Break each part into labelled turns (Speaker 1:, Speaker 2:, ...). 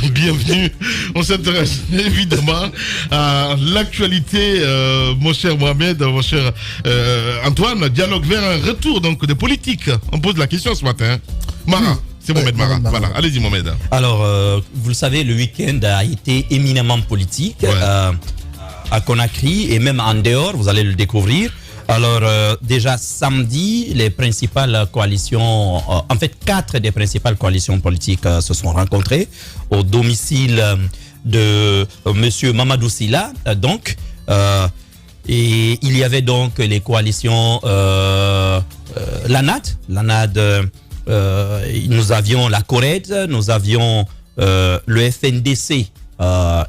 Speaker 1: bienvenue. On s'intéresse évidemment à l'actualité, mon cher Mohamed, mon cher Antoine. Dialogue vers un retour donc de politique. On pose la question ce matin. Mara, c'est Mohamed Mara. Voilà, allez-y Mohamed.
Speaker 2: Alors, vous le savez, le week-end a été éminemment politique à Conakry et même en dehors, vous allez le découvrir. Alors, déjà samedi, les principales coalitions, en fait 4 des principales coalitions politiques se sont rencontrées au domicile de monsieur Mamadou Sylla. Et il y avait donc les coalitions l'ANAD, nous avions la CORED, nous avions le FNDC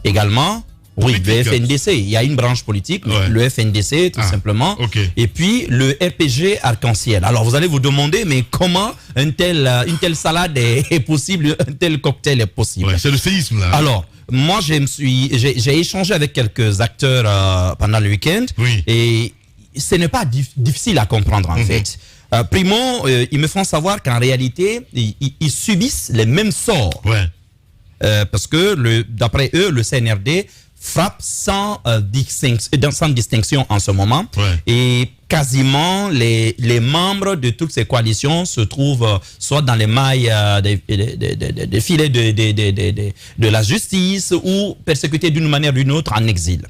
Speaker 2: également. Oui, le FNDC, il y a une branche politique, le FNDC tout simplement, et puis le RPG Arc-en-Ciel. Alors vous allez vous demander, mais comment une telle salade est possible, un tel cocktail est possible?
Speaker 1: C'est le séisme là.
Speaker 2: Alors, moi j'ai échangé avec quelques acteurs pendant le week-end, et ce n'est pas difficile à comprendre en fait. Primo, ils me font savoir qu'en réalité, ils subissent les mêmes sorts. Parce que d'après eux, le CNRD frappe sans distinction en ce moment. Et quasiment les membres de toutes ces coalitions se trouvent soit dans les mailles des filets de la justice ou persécutés d'une manière ou d'une autre en exil.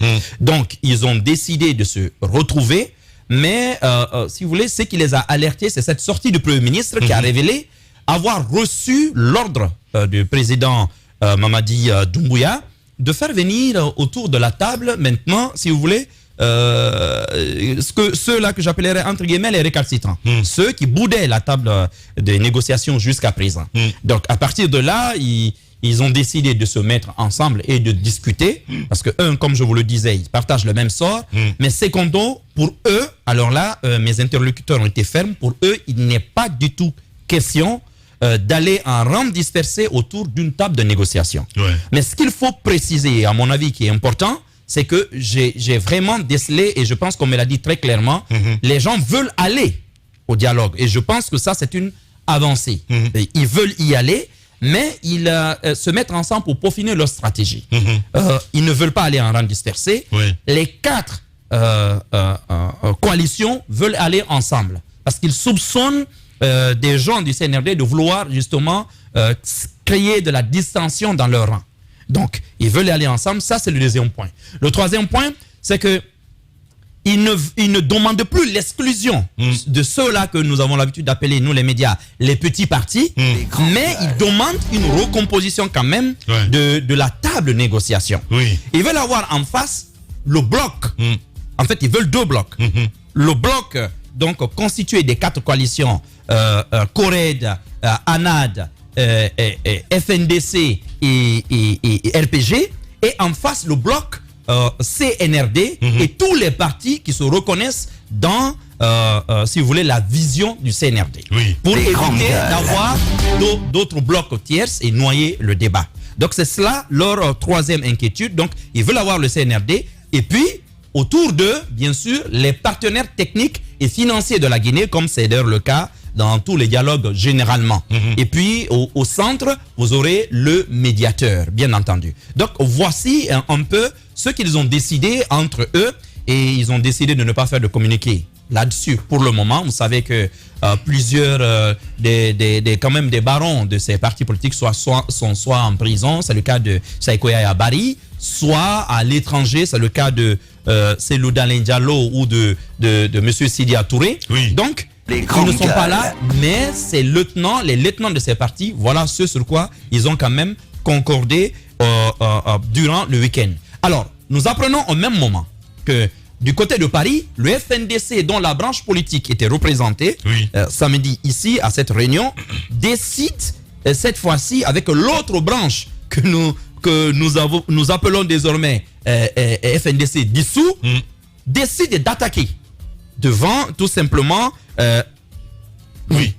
Speaker 2: Donc, ils ont décidé de se retrouver. Mais, si vous voulez, ce qui les a alertés, c'est cette sortie du Premier ministre qui a révélé avoir reçu l'ordre du président Mamadi Doumbouya de faire venir autour de la table maintenant, si vous voulez, ceux-là que j'appellerais entre guillemets les récalcitrants, ceux qui boudaient la table des négociations jusqu'à présent. Donc à partir de là, ils ont décidé de se mettre ensemble et de discuter, parce que comme je vous le disais, ils partagent le même sort, mais secondo, pour eux, alors là, mes interlocuteurs ont été fermes, pour eux, il n'est pas du tout question d'aller en rang dispersé autour d'une table de négociation. Mais ce qu'il faut préciser, à mon avis, qui est important, c'est que j'ai vraiment décelé, et je pense qu'on me l'a dit très clairement, les gens veulent aller au dialogue. Et je pense que ça, c'est une avancée. Ils veulent y aller, mais ils se mettre ensemble pour peaufiner leur stratégie. Ils ne veulent pas aller en rang dispersé. Les 4 coalitions veulent aller ensemble, parce qu'ils soupçonnent des gens du CNRD de vouloir justement créer de la distension dans leur rang. Donc, ils veulent aller ensemble. Ça, c'est le deuxième point. Le troisième point, c'est que ils ne demandent plus l'exclusion de ceux-là que nous avons l'habitude d'appeler, nous les médias, les petits partis, mais ils demandent une recomposition quand même de la table de négociation. Ils veulent avoir en face le bloc. En fait, ils veulent 2 blocs. Le bloc, donc, constitué des 4 coalitions, CORED, ANAD, FNDC et RPG, et en face le bloc CNRD et tous les partis qui se reconnaissent dans, si vous voulez, la vision du CNRD, pour éviter d'avoir d'autres blocs tierces et noyer le débat. Donc c'est cela leur troisième inquiétude. Donc ils veulent avoir le CNRD, et puis autour d'eux, bien sûr, les partenaires techniques et financiers de la Guinée, comme c'est d'ailleurs le cas dans tous les dialogues généralement. Et puis, au centre, vous aurez le médiateur, bien entendu. Donc, voici un peu ce qu'ils ont décidé entre eux, et ils ont décidé de ne pas faire de communiqué là-dessus pour le moment. Vous savez que plusieurs quand même des barons de ces partis politiques sont soit en prison, c'est le cas de Saïkoya Abari, soit à l'étranger, c'est le cas de Selou Dalen Diallo ou de M. Sidia Touré. Donc, ils ne sont pas là, mais les lieutenants de ces partis, voilà ce sur quoi ils ont quand même concordé durant le week-end. Alors, nous apprenons au même moment que du côté de Paris, le FNDC, dont la branche politique était représentée samedi ici à cette réunion, décide cette fois-ci avec l'autre branche que nous appelons désormais FNDC dissous, décide d'attaquer devant tout simplement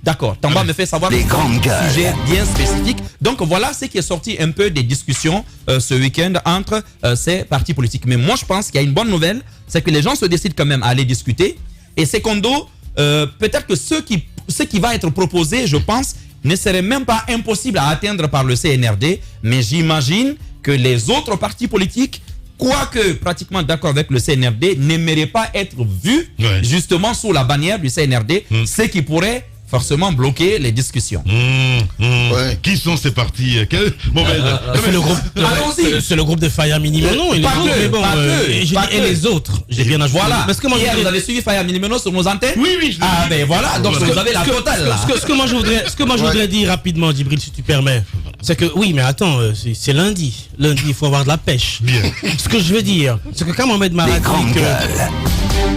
Speaker 2: d'accord. Tamba me fait savoir un sujet bien spécifique. Donc voilà ce qui est sorti un peu des discussions ce week-end entre ces partis politiques. Mais moi je pense qu'il y a une bonne nouvelle, c'est que les gens se décident quand même à aller discuter. Et secondo, peut-être que ce qui va être proposé, je pense, ne serait même pas impossible à atteindre par le CNRD, mais j'imagine que les autres partis politiques, quoique pratiquement d'accord avec le CNRD, n'aimeraient pas être vus justement sous la bannière du CNRD, ce qui pourrait forcément bloquer les discussions.
Speaker 1: Qui sont ces partis?
Speaker 3: C'est le groupe de Faya Minimono et les autres. J'ai bien ajouté.
Speaker 2: Voilà. Parce que moi, vous avez suivi Faya Minimono sur nos antennes?
Speaker 1: Oui.
Speaker 2: Ah ben voilà, donc vous avez la totale là.
Speaker 3: Ce que moi je voudrais dire rapidement, Djibril, si tu permets, c'est que oui, mais attends, c'est lundi. Lundi, il faut avoir de la pêche.
Speaker 1: Bien.
Speaker 3: Ce que je veux dire, c'est que quand Mohamed Mara dit que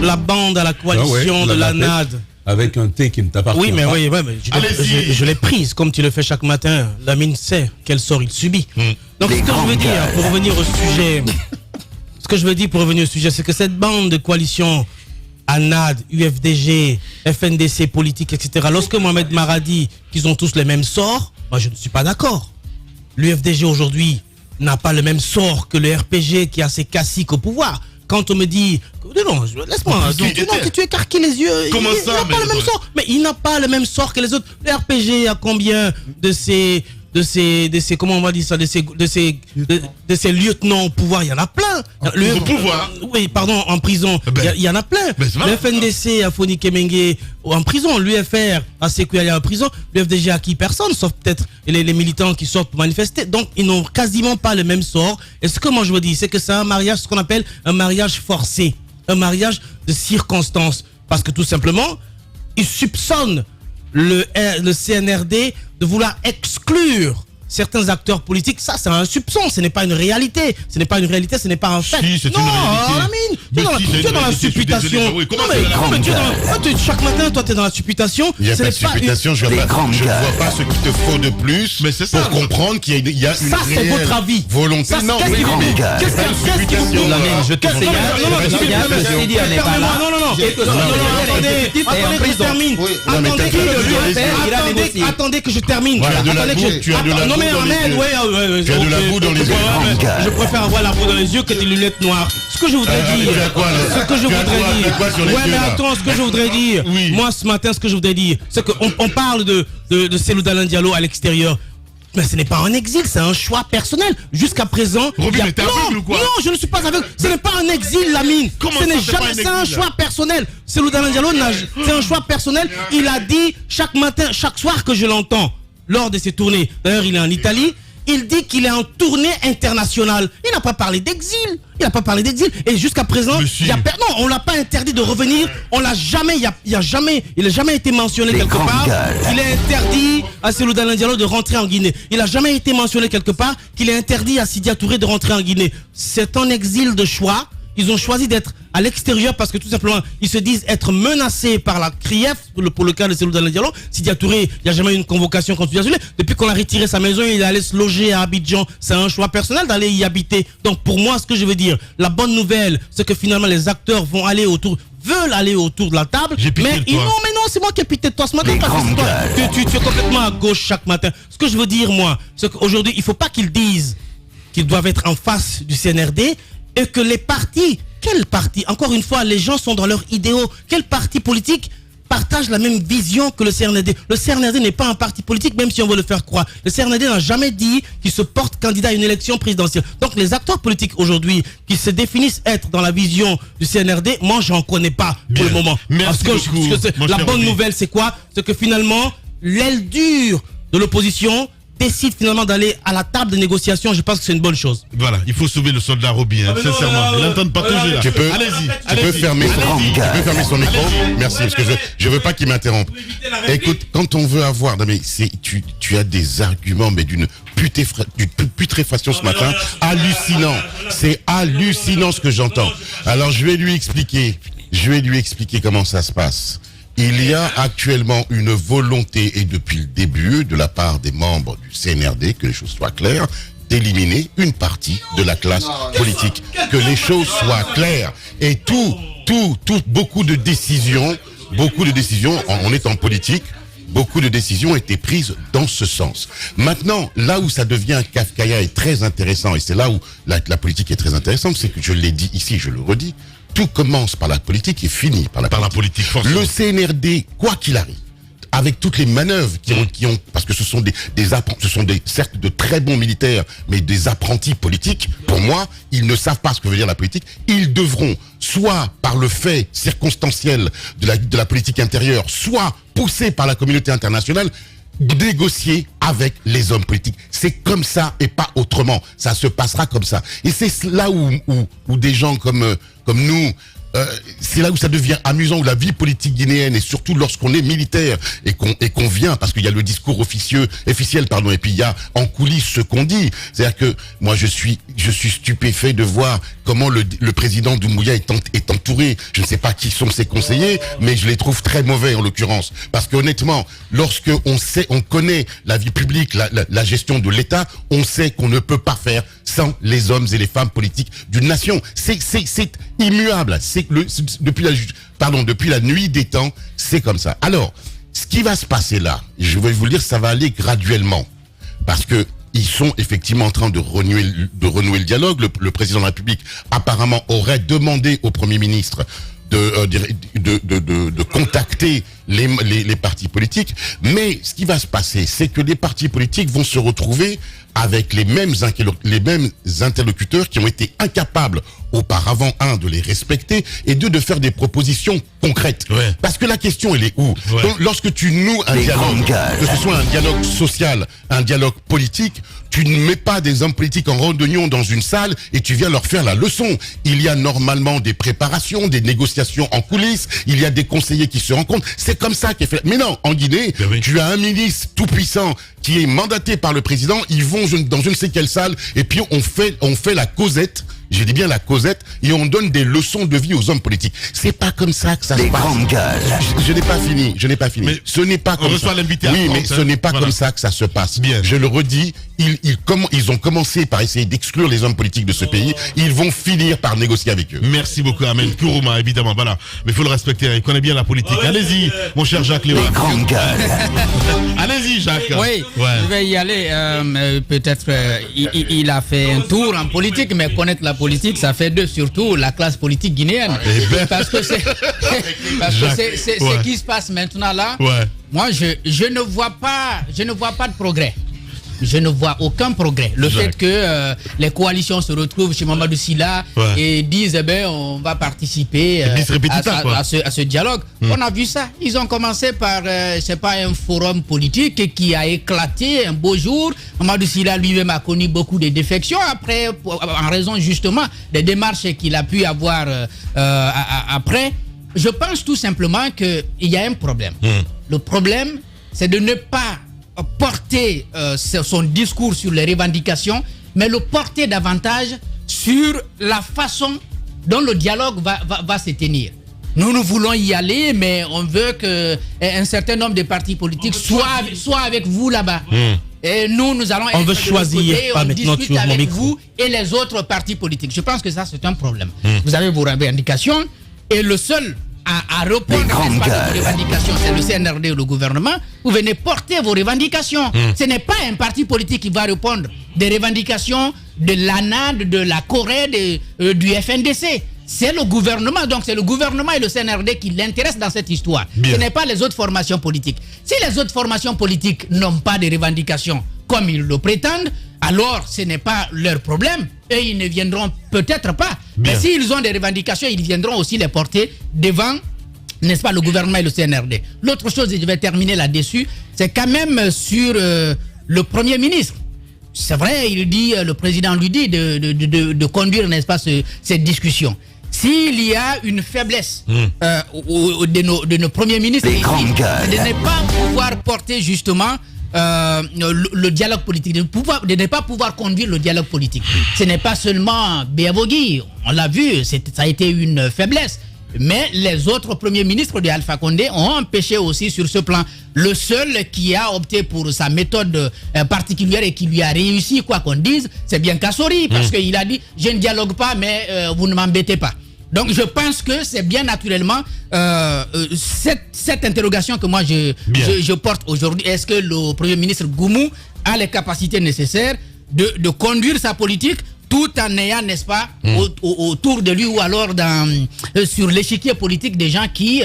Speaker 3: la bande à la coalition de la NAD.
Speaker 4: Avec un thé qui ne t'appartient pas.
Speaker 3: Oui, mais je l'ai prise comme tu le fais chaque matin. Lamine sait quel sort il subit. Donc ce que je veux dire, pour revenir au sujet, c'est que cette bande de coalition ANAD, UFDG, FNDC, politique, etc., lorsque Mohamed Mara dit qu'ils ont tous les mêmes sorts, moi je ne suis pas d'accord. L'UFDG aujourd'hui n'a pas le même sort que le RPG qui a ses caciques au pouvoir. Quand on me dit, non, laisse-moi, que tu écarquilles les yeux.
Speaker 1: Comment ça?
Speaker 3: Il n'a pas le même sort. Mais il n'a pas le même sort que les autres. Le RPG a combien de ces comment on va dire ça, de ces lieutenants au pouvoir? Il y en a plein.
Speaker 1: Au pouvoir?
Speaker 3: Oui, pardon, en prison. Il y en a plein. Le FNDC a Foni Kemenge en prison. L'UFR a Sekouya en prison. L'UFDG a qui? Personne, sauf peut-être les militants qui sortent pour manifester. Donc, ils n'ont quasiment pas le même sort. Et ce que moi je veux dire, c'est que c'est un mariage, ce qu'on appelle un mariage forcé. Un mariage de circonstances. Parce que tout simplement, ils soupçonnent le CNRD de vouloir exclure certains acteurs politiques. Ça, c'est un soupçon, ce n'est pas une réalité. Ce n'est pas une réalité, ce n'est pas un fait.
Speaker 1: Si, c'est une réalité.
Speaker 3: Tu es dans la supputation. Chaque matin, toi, tu es dans la supputation.
Speaker 5: Il n'y a pas de supputation, je ne vois pas ce qu'il te faut de plus pour comprendre qu'il y a une réelle volonté.
Speaker 3: Non, qu'est-ce qui vous prouve?
Speaker 2: Je te
Speaker 3: Attendez que je termine.
Speaker 5: Tu as de la boue dans les yeux.
Speaker 3: Je préfère avoir la boue dans les yeux que des lunettes noires. Ce que je voudrais dire. Moi, ce matin, ce que je voudrais dire, c'est qu'on parle de Cellou Dalein Diallo à l'extérieur. Mais ce n'est pas un exil, c'est un choix personnel. Jusqu'à présent...
Speaker 1: Robin, t'es aveugle ou quoi?
Speaker 3: Non, je ne suis pas aveugle. Ce n'est pas un exil, Lamine. C'est un choix personnel. Cellou Dalein Diallo, c'est un choix personnel. Il a dit chaque matin, chaque soir que je l'entends, lors de ses tournées. D'ailleurs, il est en Italie. Il dit qu'il est en tournée internationale. Il n'a pas parlé d'exil. Et jusqu'à présent, on l'a pas interdit de revenir. On l'a jamais. Il n'a jamais été mentionné quelque part. Il est interdit à Cellou Dalein Diallo de rentrer en Guinée. Il n'a jamais été mentionné quelque part qu'il est interdit à Sidya Touré de rentrer en Guinée. C'est un exil de choix. Ils ont choisi d'être à l'extérieur parce que tout simplement, ils se disent être menacés par la CRIEF, pour le cas de Cellou Dalein Diallo. Sidya Touré, il n'y a jamais eu une convocation contre Sidya Touré. Depuis qu'on a retiré sa maison, il est allé se loger à Abidjan. C'est un choix personnel d'aller y habiter. Donc pour moi, ce que je veux dire, la bonne nouvelle, c'est que finalement les acteurs veulent aller autour de la table. Mais non, c'est moi qui ai pité de toi ce matin parce que tu es complètement à gauche chaque matin. Ce que je veux dire, moi, c'est qu'aujourd'hui, il ne faut pas qu'ils disent qu'ils doivent être en face du CNRD. Et que les partis, quel parti? Encore une fois, les gens sont dans leurs idéaux. Quel parti politique partage la même vision que le CNRD? Le CNRD n'est pas un parti politique, même si on veut le faire croire. Le CNRD n'a jamais dit qu'il se porte candidat à une élection présidentielle. Donc les acteurs politiques aujourd'hui qui se définissent être dans la vision du CNRD, moi j'en connais pas pour le moment.
Speaker 1: Merci beaucoup.
Speaker 3: La bonne nouvelle, c'est quoi? C'est que finalement, l'aile dure de l'opposition décide finalement d'aller à la table de négociation. Je pense que c'est une bonne chose.
Speaker 1: Voilà, il faut sauver le soldat Robin, sincèrement. Il n'entend pas toujours là.
Speaker 5: Tu peux fermer son micro. Merci, parce que je veux pas qu'il m'interrompe. Écoute, quand on veut avoir, non mais tu as des arguments, mais d'une putréfaction ce matin, hallucinant. C'est hallucinant ce que j'entends. Alors je vais lui expliquer comment ça se passe. Il y a actuellement une volonté, et depuis le début, de la part des membres du CNRD, que les choses soient claires, d'éliminer une partie de la classe politique. Que les choses soient claires. Et beaucoup de décisions, on est en politique, beaucoup de décisions ont été prises dans ce sens. Maintenant, là où ça devient kafkaïen et très intéressant, et c'est là où la politique est très intéressante, c'est que je l'ai dit ici, je le redis, tout commence par la politique et finit par la politique.
Speaker 1: Forcément.
Speaker 5: Le CNRD, quoi qu'il arrive, avec toutes les manœuvres qui ont parce que ce sont certes de très bons militaires, mais des apprentis politiques. Pour moi, ils ne savent pas ce que veut dire la politique. Ils devront, soit par le fait circonstanciel de la politique intérieure, soit poussés par la communauté internationale, négocier avec les hommes politiques. C'est comme ça et pas autrement. Ça se passera comme ça. Et c'est là où des gens comme nous, c'est là où ça devient amusant, où la vie politique guinéenne, et surtout lorsqu'on est militaire et qu'on vient, parce qu'il y a le discours officiel, et puis il y a en coulisses ce qu'on dit. C'est-à-dire que moi je suis stupéfait de voir comment le président Doumbouya est entouré. Je ne sais pas qui sont ses conseillers, mais je les trouve très mauvais en l'occurrence. Parce que honnêtement, lorsque on connaît la vie publique, la gestion de l'État, on sait qu'on ne peut pas faire sans les hommes et les femmes politiques d'une nation. C'est immuable. Depuis la nuit des temps, c'est comme ça. Alors, ce qui va se passer là, je vais vous le dire, ça va aller graduellement. Parce que ils sont effectivement en train de renouer le dialogue. Le président de la République, apparemment, aurait demandé au Premier ministre de contacter les partis politiques. Mais ce qui va se passer, c'est que les partis politiques vont se retrouver avec les mêmes interlocuteurs qui ont été incapables auparavant, de les respecter, et de faire des propositions concrètes. Ouais. Parce que la question, elle est où? Ouais. Donc, lorsque tu noues un dialogue, que ce soit un dialogue social, un dialogue politique, tu ne mets pas des hommes politiques en réunion dans une salle et tu viens leur faire la leçon. Il y a normalement des préparations, des négociations en coulisses, il y a des conseillers qui se rencontrent. C'est comme ça qu'est fait. Mais non, en Guinée, tu as un ministre tout puissant qui est mandaté par le président, ils vont dans je ne sais quelle salle et puis on fait la causette. Je dis bien la causette, et on donne des leçons de vie aux hommes politiques. C'est pas comme ça que ça se passe. Je n'ai pas fini. Mais ce n'est pas comme ça. Oui, mais ce n'est pas comme ça que ça se passe. Bien. Je le redis, ils ont commencé par essayer d'exclure les hommes politiques de ce pays. Ils vont finir par négocier avec eux.
Speaker 1: Merci beaucoup, Ahmed Kourouma, évidemment. Voilà. Mais il faut le respecter. Il connaît bien la politique. Allez-y, mon cher Jacques Léon. Allez-y, Jacques.
Speaker 6: Oui, je vais y aller. Peut-être il a fait un tour en politique, mais connaître la politique, ça fait d'eux surtout la classe politique guinéenne. Parce que c'est ce qui se passe maintenant là. Ouais. Moi, je ne vois pas de progrès. Je ne vois aucun progrès. Le fait que les coalitions se retrouvent chez Mamadou Sylla et disent on va participer à ce dialogue. On a vu ça. Ils ont commencé par c'est pas un forum politique qui a éclaté un beau jour. Mamadou Sylla lui-même a connu beaucoup de défections après, en raison justement des démarches qu'il a pu avoir après. Je pense tout simplement qu'il y a un problème. Le problème, c'est de ne pas porter son discours sur les revendications, mais le porter davantage sur la façon dont le dialogue va se tenir. Nous voulons y aller, mais on veut qu'un certain nombre de partis politiques soient avec vous là-bas. Et nous allons
Speaker 3: on veut choisir,
Speaker 6: on discute avec vous et les autres partis politiques. Je pense que ça, c'est un problème. Vous avez vos revendications et le seul à répondre à vos revendications, c'est le CNRD ou le gouvernement. Vous venez porter vos revendications. Ce n'est pas un parti politique qui va répondre des revendications de l'ANAD, de la Corée, du FNDC. C'est le gouvernement. Donc c'est le gouvernement et le CNRD qui l'intéressent dans cette histoire. Bien. Ce n'est pas les autres formations politiques. Si les autres formations politiques n'ont pas de revendications comme ils le prétendent, alors ce n'est pas leur problème. Et ils ne viendront peut-être pas. Bien. Mais s'ils ont des revendications, ils viendront aussi les porter devant, n'est-ce pas, le gouvernement et le CNRD. L'autre chose, et je vais terminer là-dessus, c'est quand même sur le Premier ministre. C'est vrai, le président lui dit de conduire, n'est-ce pas, cette discussion. S'il y a une faiblesse de nos premiers ministres, de ne pas pouvoir porter justement le dialogue politique, de ne pas pouvoir conduire le dialogue politique. Ce n'est pas seulement Béavogui, on l'a vu, ça a été une faiblesse. Mais les autres premiers ministres de Alpha Condé ont empêché aussi sur ce plan. Le seul qui a opté pour sa méthode particulière et qui lui a réussi, quoi qu'on dise, c'est bien Kassori, parce qu'il a dit « je ne dialogue pas, mais vous ne m'embêtez pas ». Donc je pense que c'est bien naturellement cette interrogation que moi je porte aujourd'hui. Est-ce que le Premier ministre Goumou a les capacités nécessaires de conduire sa politique tout en ayant, n'est-ce pas, autour de lui ou alors sur l'échiquier politique des gens qui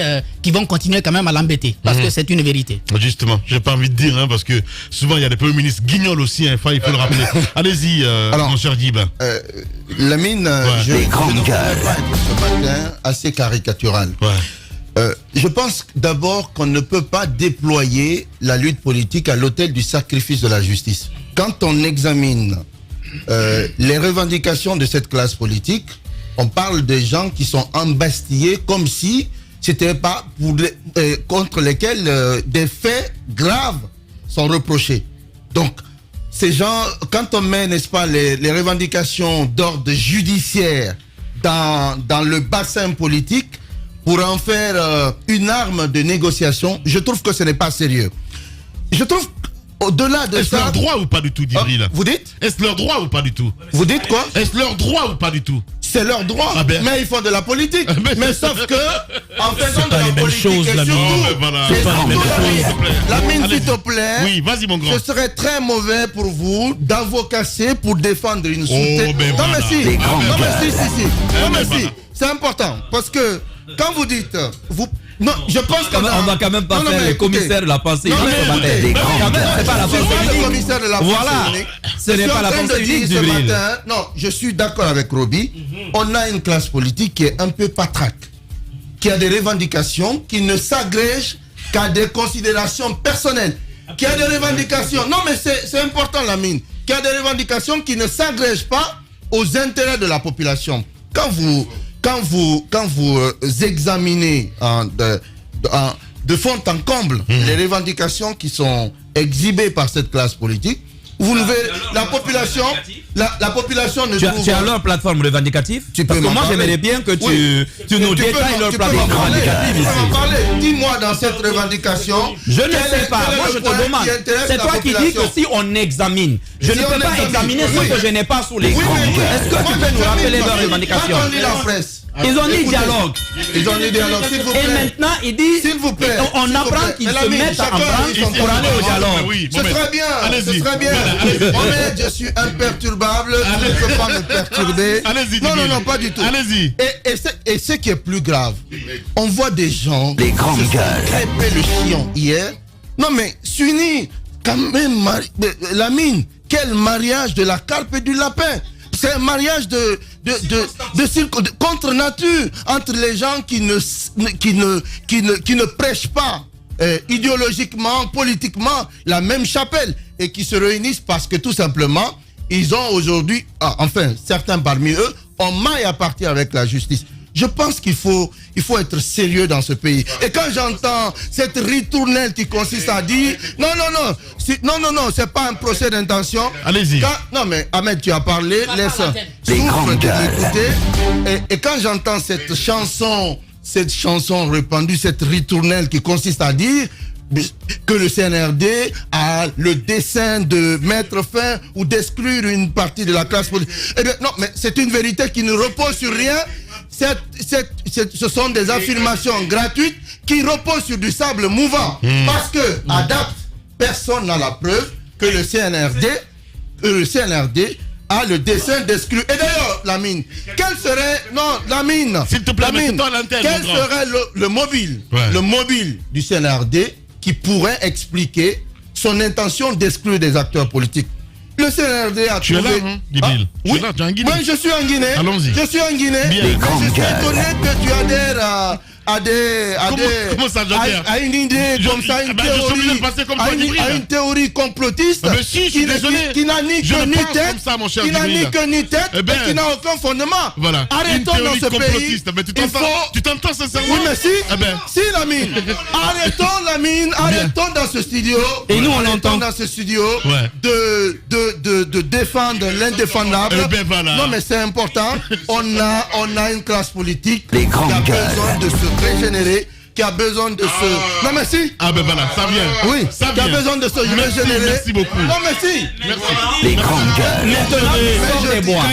Speaker 6: vont continuer quand même à l'embêter. Parce que c'est une vérité.
Speaker 1: Justement, j'ai pas envie de dire, parce que souvent il y a des premiers ministres guignols aussi, il faut le rappeler. Allez-y, mon cher Dib.
Speaker 7: Lamine, je ne voudrais pas être ce matin assez caricatural. Je pense d'abord qu'on ne peut pas déployer la lutte politique à l'autel du sacrifice de la justice. Quand on examine les revendications de cette classe politique, on parle de gens qui sont embastillés comme si c'était pas contre lesquels des faits graves sont reprochés. Donc, ces gens, quand on met, n'est-ce pas, les revendications d'ordre judiciaire dans le bassin politique, pour en faire une arme de négociation, je trouve que ce n'est pas sérieux. Je trouve au-delà de ça...
Speaker 1: Est-ce leur droit ou pas du tout, Djibril?
Speaker 7: Vous dites?
Speaker 1: Est-ce leur droit ou pas du tout?
Speaker 7: Vous dites quoi?
Speaker 1: Est-ce leur droit ou pas du tout?
Speaker 7: C'est leur droit, mais ils font de la politique. Mais sauf que, en faisant de la politique,
Speaker 3: choses,
Speaker 7: et surtout,
Speaker 3: c'est pas les mêmes choses.
Speaker 7: Lamine, s'il te plaît,
Speaker 1: oui, vas-y mon grand.
Speaker 7: Ce serait très mauvais pour vous d'avocasser pour défendre une sous-traitance. Non mais si, non mais si, c'est important parce que quand vous dites, non, je pense qu'on
Speaker 2: va quand même pas faire les commissaires de la pensée unique ce matin. C'est pas la pensée
Speaker 7: unique. Le commissaire de la pensée unique.
Speaker 2: Ce n'est pas la pensée unique du matin.
Speaker 7: Non, je suis d'accord avec Roby. On a une classe politique qui est un peu patraque, qui a des revendications, qui ne s'agrègent qu'à des considérations personnelles, qui a des revendications. Non, mais c'est important, Lamine. Qui a des revendications qui ne s'agrègent pas aux intérêts de la population. Quand vous examinez de fond en comble les revendications qui sont exhibées par cette classe politique, vous verrez la population ne trouve...
Speaker 2: Tu as leur plateforme revendicative? Parce que moi j'aimerais bien que tu nous détailles leur plateforme revendicative ici.
Speaker 7: Dis-moi dans cette revendication...
Speaker 2: Je ne sais pas, moi je te demande. C'est toi qui dis que si on examine, je ne peux pas examiner ce que je n'ai pas sous l'écran. Est-ce que tu peux nous rappeler leurs revendications?
Speaker 7: Quand on lit la presse,
Speaker 2: ils ont dit dialogue.
Speaker 7: Ils ont dit dialogue, s'il vous plaît.
Speaker 2: Et maintenant, il dit,
Speaker 7: s'il vous plaît,
Speaker 2: on apprend qu'ils se mettent en branche pour aller au dialogue.
Speaker 7: Ce serait bien, ce serait bien. Mohamed, je suis imperturbable, tu ne peux pas me perturber. Non, pas du tout.
Speaker 1: Allez-y.
Speaker 7: Et ce qui est plus grave, on voit des gens qui se sont crêpés le chignon hier. Non mais, s'unir, quand même, Lamine, quel mariage de la carpe et du lapin. C'est un mariage de contre nature entre les gens qui ne prêchent pas idéologiquement, politiquement la même chapelle et qui se réunissent parce que tout simplement ils ont aujourd'hui, certains parmi eux ont maille à partir avec la justice. Je pense qu'il faut être sérieux dans ce pays. Et quand j'entends cette ritournelle qui consiste à dire non, c'est pas un procès d'intention.
Speaker 1: Allez-y.
Speaker 7: Non mais Ahmed, tu as parlé, laisse souffle de m'écouter. Et quand j'entends cette chanson répandue, cette ritournelle qui consiste à dire que le CNRD a le dessein de mettre fin ou d'exclure une partie de la classe politique. Eh bien, non, mais c'est une vérité qui ne repose sur rien. Ce sont des affirmations gratuites qui reposent sur du sable mouvant. Parce que, à date, personne n'a la preuve que le CNRD a le dessein d'exclure. Et d'ailleurs, Lamine, quel serait... Non, Lamine,
Speaker 1: s'il te plaît,
Speaker 7: Lamine, quel serait le mobile du CNRD qui pourrait expliquer son intention d'exclure des acteurs politiques? Le CNRD a trouvé...
Speaker 1: Tu es là, Djibril?
Speaker 7: Oui,
Speaker 1: tu es en Guinée.
Speaker 7: Oui, je suis en Guinée.
Speaker 1: Allons-y.
Speaker 7: Je suis en Guinée.
Speaker 1: Bien.
Speaker 7: Je suis étonné que tu adhères
Speaker 1: Comment ça, j'adhère?
Speaker 7: à une idée comme ça, à une théorie complotiste qui n'a ni queue ni tête, et qui n'a aucun fondement.
Speaker 1: Voilà.
Speaker 7: Arrêtons dans ce pays.
Speaker 1: Mais tu t'entends sincèrement?
Speaker 7: Oui, mais si Lamine. Arrêtons dans ce studio.
Speaker 3: Et nous on l'entend
Speaker 7: dans ce studio de défendre l'indéfendable. Non mais c'est important. On a une classe politique qui a besoin de se régénérer, qui a besoin de se... Non mais si.
Speaker 1: Ah ben voilà, ça vient.
Speaker 7: Oui,
Speaker 1: ça
Speaker 7: qui a besoin de se régénérer.
Speaker 1: Merci beaucoup.
Speaker 7: Non mais si.
Speaker 1: Merci.
Speaker 2: Les grandes gueules. Maintenant, des bois.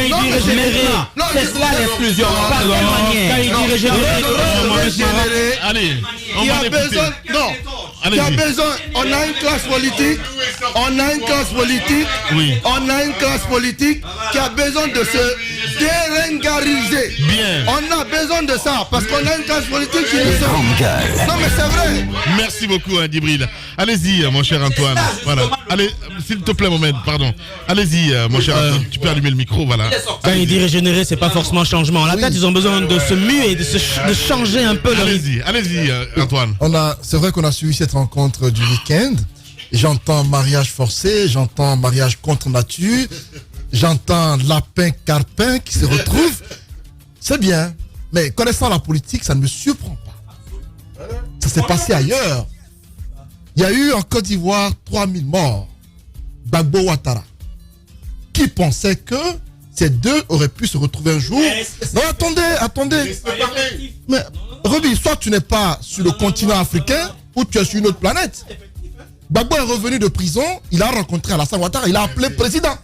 Speaker 2: C'est cela l'exclusion. Par quelle manière?
Speaker 7: Régénérer.
Speaker 1: Allez, on
Speaker 7: qui
Speaker 1: va
Speaker 7: a
Speaker 1: l'écouter.
Speaker 7: besoin... Non. qui a besoin, on a une classe politique, on a une classe politique qui a besoin de se dérengariser.
Speaker 1: Bien.
Speaker 7: On a besoin de ça parce qu'on a une classe politique qui ne se... Non mais c'est vrai.
Speaker 1: Merci beaucoup, hein, Djibril. Allez-y, mon cher Antoine. Voilà. Allez, s'il te plaît, Mohamed, pardon. Allez-y, mon cher Antoine. Tu peux allumer le micro, voilà.
Speaker 3: Quand il dit régénérer, c'est pas forcément changement. La tête, ils ont besoin de se muer et de changer un peu.
Speaker 1: Allez-y, Antoine.
Speaker 8: C'est vrai qu'on a suivi cette rencontre du week-end. J'entends mariage forcé, j'entends mariage contre nature, j'entends lapin carpin qui se retrouvent. C'est bien, mais connaissant la politique, ça ne me surprend pas. Ça s'est passé ailleurs. Il y a eu en Côte d'Ivoire 3000 morts. Gbagbo Ouattara, qui pensait que ces deux auraient pu se retrouver un jour. Non, attendez. Mais Roby, soit tu n'es pas sur le continent africain, ou tu es sur une autre planète. Gbagbo est revenu de prison, il a rencontré Alassane Ouattara, il a appelé président.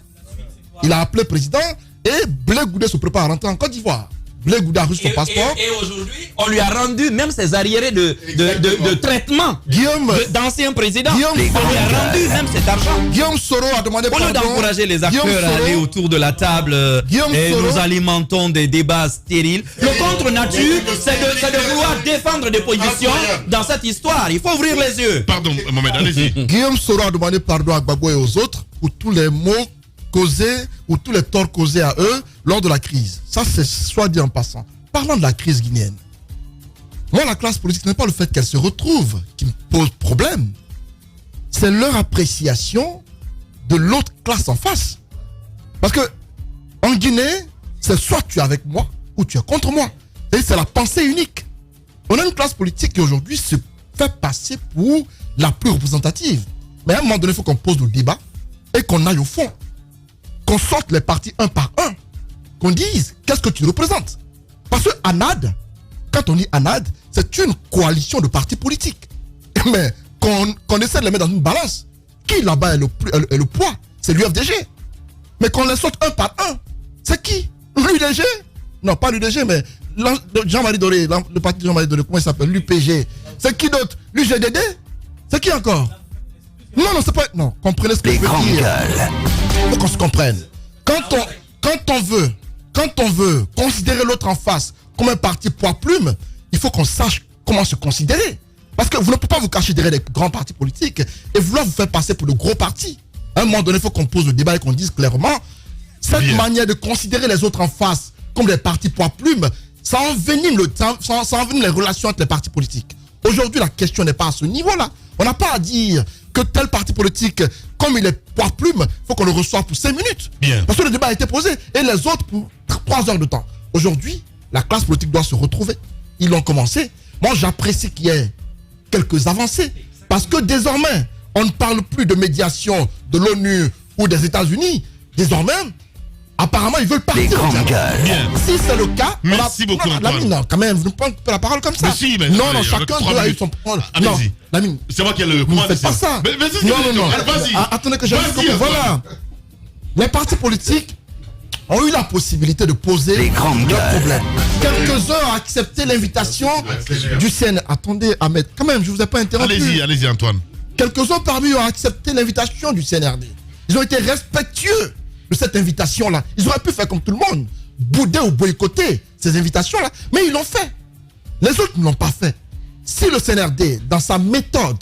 Speaker 8: Et Blé Goudé se prépare à rentrer en Côte d'Ivoire. Blé Goudé a reçu son passeport.
Speaker 2: Et aujourd'hui, on lui a rendu même ses arriérés de traitement d'anciens présidents. On lui a rendu même cet argent.
Speaker 8: Guillaume Soro a demandé pardon.
Speaker 2: Au lieu d'encourager les acteurs à aller autour de la table et nous alimentons des débats stériles. Le contre-nature, c'est de vouloir défendre des positions dans cette histoire. Il faut ouvrir les yeux.
Speaker 1: Pardon, Mohamed, allez-y.
Speaker 8: Guillaume Soro a demandé pardon à Gbagbo et aux autres pour tous les mots causés ou tous les torts causés à eux lors de la crise. Ça, c'est soit dit en passant. Parlant de la crise guinéenne, moi, la classe politique, ce n'est pas le fait qu'elle se retrouve qui me pose problème. C'est leur appréciation de l'autre classe en face. Parce que en Guinée, c'est soit tu es avec moi ou tu es contre moi. Et c'est la pensée unique. On a une classe politique qui aujourd'hui se fait passer pour la plus représentative. Mais à un moment donné, il faut qu'on pose le débat et qu'on aille au fond. Qu'on sorte les partis un par un. Qu'on dise qu'est-ce que tu représentes. Parce que ANAD, quand on dit ANAD, c'est une coalition de partis politiques. Mais qu'on essaie de les mettre dans une balance, qui là-bas est le poids? C'est l'UFDG. Mais qu'on les sorte un par un, c'est qui? L'UDG? Non, pas l'UDG, mais Jean-Marie Doré, le parti de Jean-Marie Doré, comment il s'appelle? L'UPG. C'est qui d'autre? L'UGDD? C'est qui encore? Non, c'est pas... Non, comprenez ce que je veux dire. Il faut qu'on se comprenne. Quand on veut considérer l'autre en face comme un parti poids-plume, il faut qu'on sache comment se considérer. Parce que vous ne pouvez pas vous cacher derrière les grands partis politiques et vouloir vous faire passer pour de gros partis. À un moment donné, il faut qu'on pose le débat et qu'on dise clairement cette manière de considérer les autres en face comme des partis poids-plume, ça envenime les relations entre les partis politiques. Aujourd'hui, la question n'est pas à ce niveau-là. On n'a pas à dire que tel parti politique, comme il est poids-plume, il faut qu'on le reçoive pour 5 minutes.
Speaker 1: Bien.
Speaker 8: Parce que le débat a été posé. Et les autres pour 3 heures de temps. Aujourd'hui, la classe politique doit se retrouver. Ils l'ont commencé. Moi, j'apprécie qu'il y ait quelques avancées. Parce que désormais, on ne parle plus de médiation de l'ONU ou des États-Unis. Désormais, apparemment, ils veulent partir.
Speaker 1: Bien.
Speaker 8: Si c'est le cas...
Speaker 1: Merci beaucoup, Antoine.
Speaker 8: Non, quand même, vous ne prenez pas la parole comme ça.
Speaker 1: Mais si, mais
Speaker 8: non, chacun doit avoir son...
Speaker 1: Allez-y.
Speaker 8: Lamine,
Speaker 1: c'est moi qui ai le...
Speaker 8: Vous ne faites pas ça. Non.
Speaker 1: Vas-y.
Speaker 8: Attendez que j'aille. Voilà. Les partis politiques ont eu la possibilité de poser leurs problèmes. Quelques-uns ont accepté l'invitation du CNRD. Attendez, Ahmed, quand même, je ne vous ai pas interrompu.
Speaker 1: Allez-y, Antoine.
Speaker 8: Quelques-uns parmi eux ont accepté l'invitation du CNRD. Ils ont été respectueux de cette invitation-là. Ils auraient pu faire comme tout le monde, bouder ou boycotter ces invitations-là, mais ils l'ont fait. Les autres ne l'ont pas fait. Si le CNRD, dans sa méthode,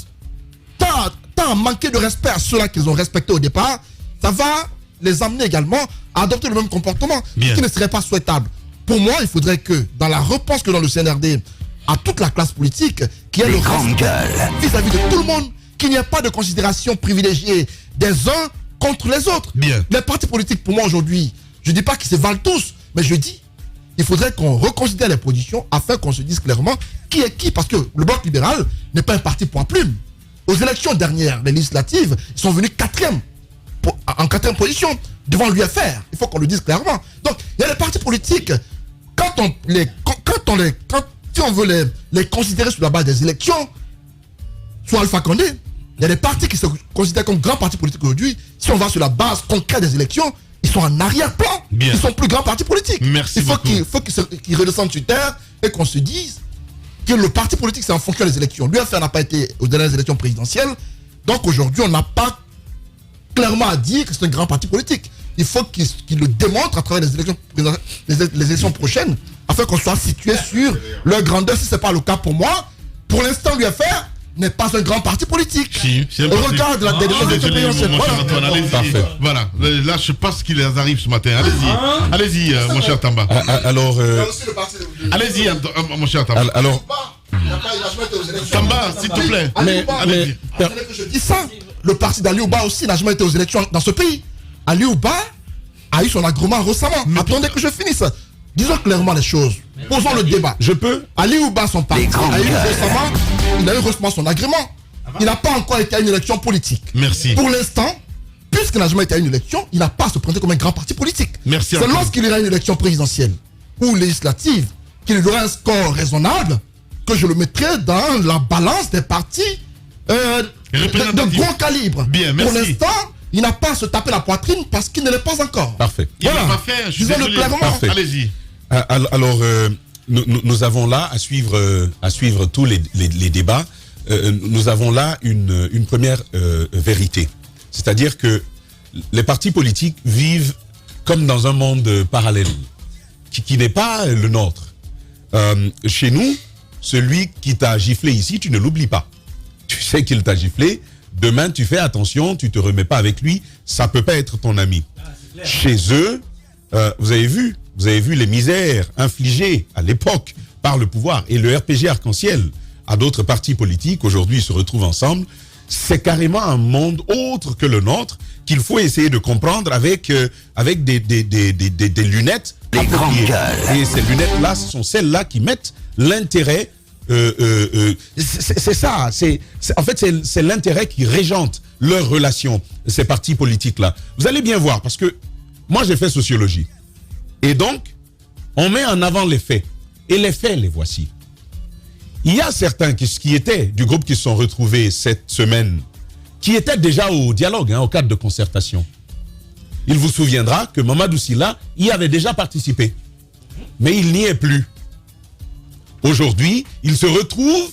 Speaker 8: t'a manqué de respect à ceux-là qu'ils ont respectés au départ, ça va les amener également à adopter le même comportement qui ne serait pas souhaitable. Pour moi, il faudrait que, dans la réponse que dans le CNRD à toute la classe politique, qu'il y ait le respect vis-à-vis de tout le monde, qu'il n'y ait pas de considération privilégiée des uns contre les autres.
Speaker 1: Bien.
Speaker 8: Les partis politiques, pour moi aujourd'hui, je ne dis pas qu'ils se valent tous, mais je dis, il faudrait qu'on reconsidère les positions afin qu'on se dise clairement qui est qui, parce que le Bloc libéral n'est pas un parti point-plume. Aux élections dernières, les législatives, ils sont venus en 4e position devant l'UFR. Il faut qu'on le dise clairement. Donc, il y a les partis politiques, si on veut les considérer sur la base des élections, soit Alpha Condé, il y a des partis qui se considèrent comme grands partis politiques aujourd'hui. Si on va sur la base concrète des élections, ils sont en arrière-plan. Ils sont plus grands partis politiques.
Speaker 1: Merci
Speaker 8: il faut qu'ils redescendent sur terre et qu'on se dise que le parti politique, c'est en fonction des élections. L'UFR n'a pas été aux dernières élections présidentielles. Donc aujourd'hui, on n'a pas clairement à dire que c'est un grand parti politique. Il faut qu'il le démontre à travers les élections prochaines, afin qu'on soit situé sur leur grandeur. Si ce n'est pas le cas pour moi, pour l'instant, l'UFR n'est pas un grand parti politique. Regarde la élections présidentielles.
Speaker 1: Voilà. Là, je pense qu'il arrive ce matin. Allez-y, mon cher Tamba.
Speaker 5: Alors,
Speaker 1: allez-y, mon cher Tamba.
Speaker 5: Alors,
Speaker 1: Tamba, s'il te plaît.
Speaker 8: Mais je dis ça. Le parti d'Ali Ouba aussi n'a jamais été aux élections dans ce pays. Ali Ouba a eu son agrément récemment. Attendez que je finisse. Disons clairement les choses. Posons le débat.
Speaker 5: Je peux.
Speaker 8: Ali Ouba, son parti, a eu récemment, il a eu récemment son agrément. Il n'a pas encore été à une élection politique.
Speaker 1: Merci.
Speaker 8: Pour l'instant, puisqu'il n'a jamais été à une élection, il n'a pas à se présenter comme un grand parti politique.
Speaker 1: Merci.
Speaker 8: C'est lorsqu'il ira à une élection présidentielle ou législative qu'il aura un score raisonnable que je le mettrai dans la balance des partis de gros calibre.
Speaker 1: Bien, merci.
Speaker 8: Pour l'instant, il n'a pas à se taper la poitrine parce qu'il ne l'est pas encore.
Speaker 5: Parfait.
Speaker 1: Il n'a pas fait, je suis désolé.
Speaker 8: Parfait.
Speaker 1: Allez-y.
Speaker 5: Alors, nous avons là, à suivre tous les débats, nous avons là une première vérité. C'est-à-dire que les partis politiques vivent comme dans un monde parallèle, qui n'est pas le nôtre. Chez nous, celui qui t'a giflé ici, tu ne l'oublies pas. Tu sais qu'il t'a giflé. Demain, tu fais attention, tu te remets pas avec lui, ça peut pas être ton ami. Chez eux, vous avez vu les misères infligées à l'époque par le pouvoir, et le RPG Arc-en-Ciel à d'autres partis politiques aujourd'hui se retrouvent ensemble. C'est carrément un monde autre que le nôtre qu'il faut essayer de comprendre avec des lunettes appropriées. Et ces lunettes-là, ce sont celles-là qui mettent l'intérêt. C'est ça. En fait, c'est l'intérêt qui régente leurs relations, ces partis politiques-là. Vous allez bien voir, parce que moi, j'ai fait sociologie. Et donc, on met en avant les faits. Et les faits, les voici. Il y a certains qui étaient du groupe qui se sont retrouvés cette semaine, qui étaient déjà au dialogue, au cadre de concertation. Il vous souviendra que Mamadou Sylla y avait déjà participé. Mais il n'y est plus. Aujourd'hui, il se retrouve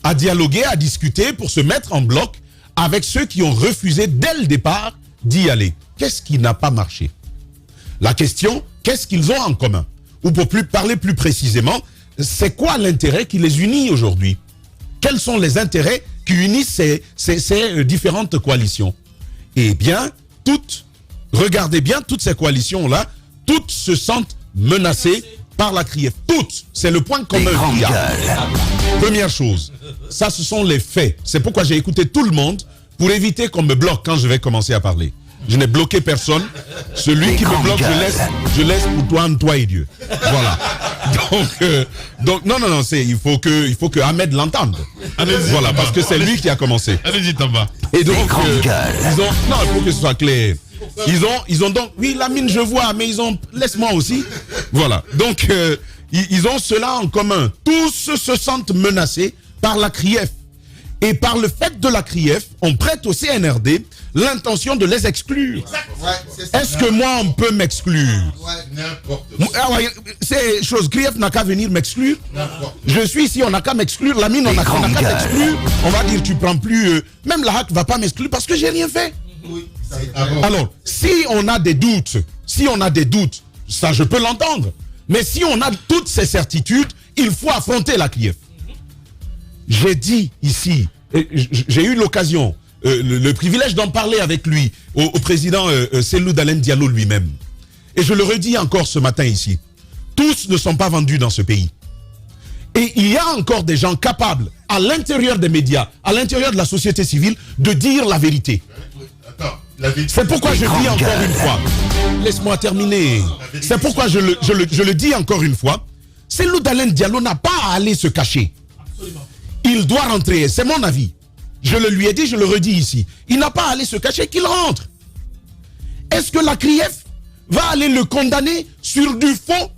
Speaker 5: à dialoguer, à discuter pour se mettre en bloc avec ceux qui ont refusé dès le départ d'y aller. Qu'est-ce qui n'a pas marché? La question, qu'est-ce qu'ils ont en commun? Ou pour parler plus précisément, c'est quoi l'intérêt qui les unit aujourd'hui? Quels sont les intérêts qui unissent ces différentes coalitions? Eh bien, regardez bien, toutes ces coalitions-là, toutes se sentent menacées par la CRIEF. Toutes. C'est le point commun qu'il y a. Première chose, ça, ce sont les faits. C'est pourquoi j'ai écouté tout le monde pour éviter qu'on me bloque quand je vais commencer à parler. Je n'ai bloqué personne. Celui qui me bloque, je laisse pour toi et Dieu. Voilà. Donc non, il faut que Ahmed l'entende. Voilà, parce que c'est lui qui a commencé.
Speaker 1: Allez-y, Tamba.
Speaker 5: Et donc, il faut que ce soit clair. Ils ont donc, oui, Lamine, je vois, mais laisse-moi aussi. Voilà. Donc, ils ont cela en commun. Tous se sentent menacés par la CRIEF. Et par le fait de la CRIEF, on prête au CNRD l'intention de les exclure. Est-ce que moi, on peut m'exclure? C'est chose, CRIEF n'a qu'à venir m'exclure. Je suis ici, on n'a qu'à m'exclure. Lamine, on n'a qu'à t'exclure. On va dire, tu prends plus. Même la HAC ne va pas m'exclure parce que j'ai rien fait. Alors, si on a des doutes, ça je peux l'entendre. Mais si on a toutes ces certitudes, il faut affronter la CRIEF. J'ai dit ici, j'ai eu l'occasion, le privilège d'en parler avec lui, au président Cellou Dalein Diallo lui-même. Et je le redis encore ce matin ici. Tous ne sont pas vendus dans ce pays. Et il y a encore des gens capables, à l'intérieur des médias, à l'intérieur de la société civile, de dire la vérité. C'est pourquoi je dis encore une fois. Laisse-moi terminer. C'est pourquoi je le dis encore une fois. Cellou Dalein Diallo n'a pas à aller se cacher. Il doit rentrer, c'est mon avis. Je le lui ai dit, je le redis ici. Il n'a pas à aller se cacher, qu'il rentre. Est-ce que la CRIEF va aller le condamner sur du fond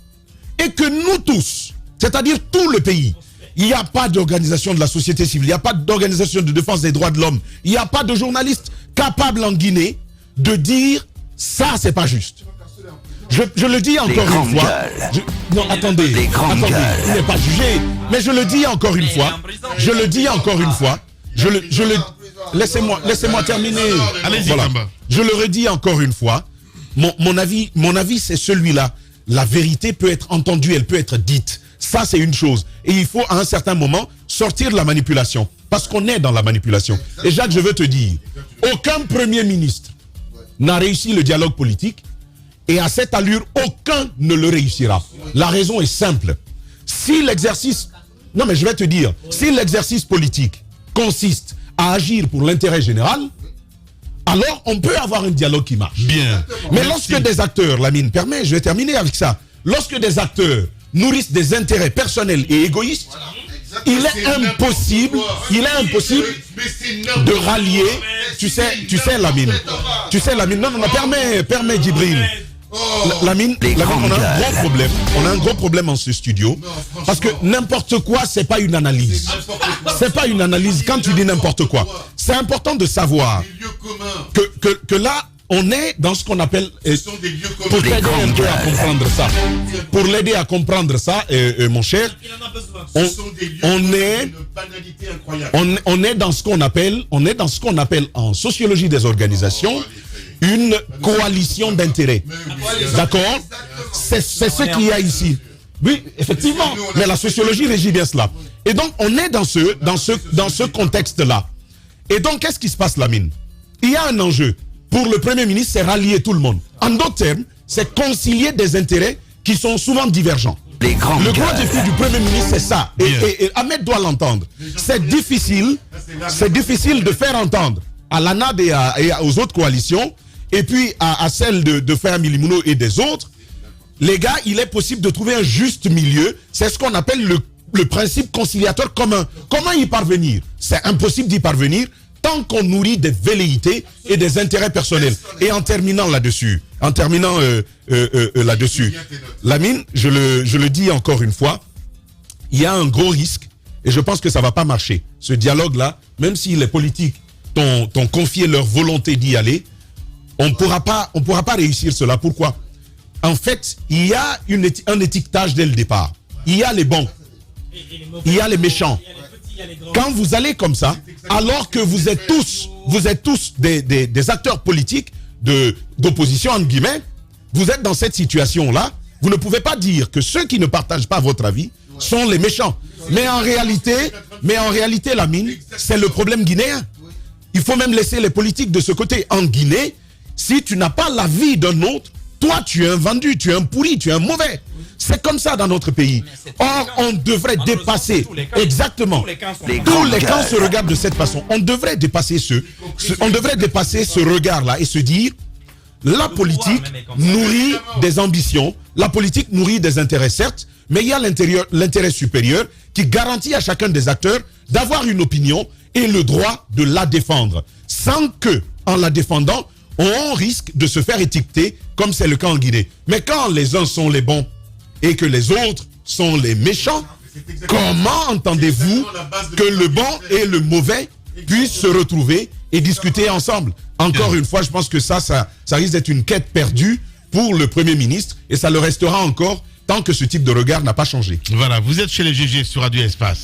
Speaker 5: et que nous tous, c'est-à-dire tout le pays, il n'y a pas d'organisation de la société civile, il n'y a pas d'organisation de défense des droits de l'homme, il n'y a pas de journaliste capable en Guinée de dire ça, c'est pas juste.
Speaker 4: Je le dis encore une fois. Non, attendez. Il n'est pas jugé. Mais je le dis encore une fois. Laissez-moi terminer.
Speaker 1: Allez-y,
Speaker 4: Voilà.
Speaker 1: Kamba.
Speaker 4: Je le redis encore une fois. Mon avis c'est celui-là. La vérité peut être entendue, elle peut être dite. Ça, c'est une chose. Et il faut, à un certain moment, sortir de la manipulation. Parce qu'on est dans la manipulation. Et Jacques, je veux te dire, aucun premier ministre n'a réussi le dialogue politique. Et à cette allure, aucun ne le réussira. La raison est simple. Si l'exercice... Non, mais je vais te dire. Si l'exercice politique consiste à agir pour l'intérêt général, alors on peut avoir un dialogue qui marche.
Speaker 1: Bien.
Speaker 4: Mais lorsque des acteurs, Lamine, permet, je vais terminer avec ça. Lorsque des acteurs nourrissent des intérêts personnels et égoïstes, il est impossible de rallier, tu sais Lamine, non, permets Djibril. Lamine, on a un gros problème en ce studio, parce que n'importe quoi, c'est pas une analyse. C'est pas une analyse quand tu dis n'importe quoi. C'est important de savoir que là, on est dans ce qu'on appelle, pour l'aider un peu à comprendre ça, mon cher, on est dans ce qu'on appelle en sociologie des organisations une coalition d'intérêts. D'accord? C'est ce qu'il y a ici. Oui, effectivement, mais la sociologie régit bien cela. Et donc, on est dans ce contexte-là. Et donc, qu'est-ce qui se passe, Lamine? Il y a un enjeu. Pour le Premier ministre, c'est rallier tout le monde. En d'autres termes, c'est concilier des intérêts qui sont souvent divergents. Le grand défi du Premier ministre, c'est ça. Et Ahmed doit l'entendre. C'est difficile de faire entendre à l'ANAD et aux autres coalitions, et puis à celle de Frère Milimouno et des autres, les gars, il est possible de trouver un juste milieu. C'est ce qu'on appelle le principe conciliateur commun. Comment y parvenir? C'est impossible d'y parvenir tant qu'on nourrit des velléités et des intérêts personnels. Et en terminant là-dessus, Lamine, je le dis encore une fois, il y a un gros risque, et je pense que ça ne va pas marcher. Ce dialogue-là, même si les politiques t'ont confié leur volonté d'y aller, on ne pourra pas réussir cela. Pourquoi? En fait, il y a un étiquetage dès le départ. Il y a les bons, il y a les méchants. Quand vous allez comme ça, alors que vous êtes tous des acteurs politiques d'opposition, entre guillemets, vous êtes dans cette situation-là, vous ne pouvez pas dire que ceux qui ne partagent pas votre avis sont les méchants. Mais en réalité, Lamine, c'est le problème guinéen. Il faut même laisser les politiques de ce côté. En Guinée, si tu n'as pas l'avis d'un autre, toi, tu es un vendu, tu es un pourri, tu es un mauvais. C'est comme ça dans notre pays. Or, on devrait dépasser, exactement, tous les camps se regardent de cette façon. On devrait dépasser ce regard-là et se dire, la politique nourrit des ambitions, la politique nourrit des intérêts, certes, mais il y a l'intérêt supérieur qui garantit à chacun des acteurs d'avoir une opinion et le droit de la défendre, sans que, en la défendant, on risque de se faire étiqueter comme c'est le cas en Guinée. Mais quand les uns sont les bons et que les autres sont les méchants, comment entendez-vous que le bon et le mauvais puissent se retrouver et discuter ensemble? Encore une fois, je pense que ça risque d'être une quête perdue pour le Premier ministre, et ça le restera encore tant que ce type de regard n'a pas changé.
Speaker 1: Voilà, vous êtes chez les GG sur Radio Espace.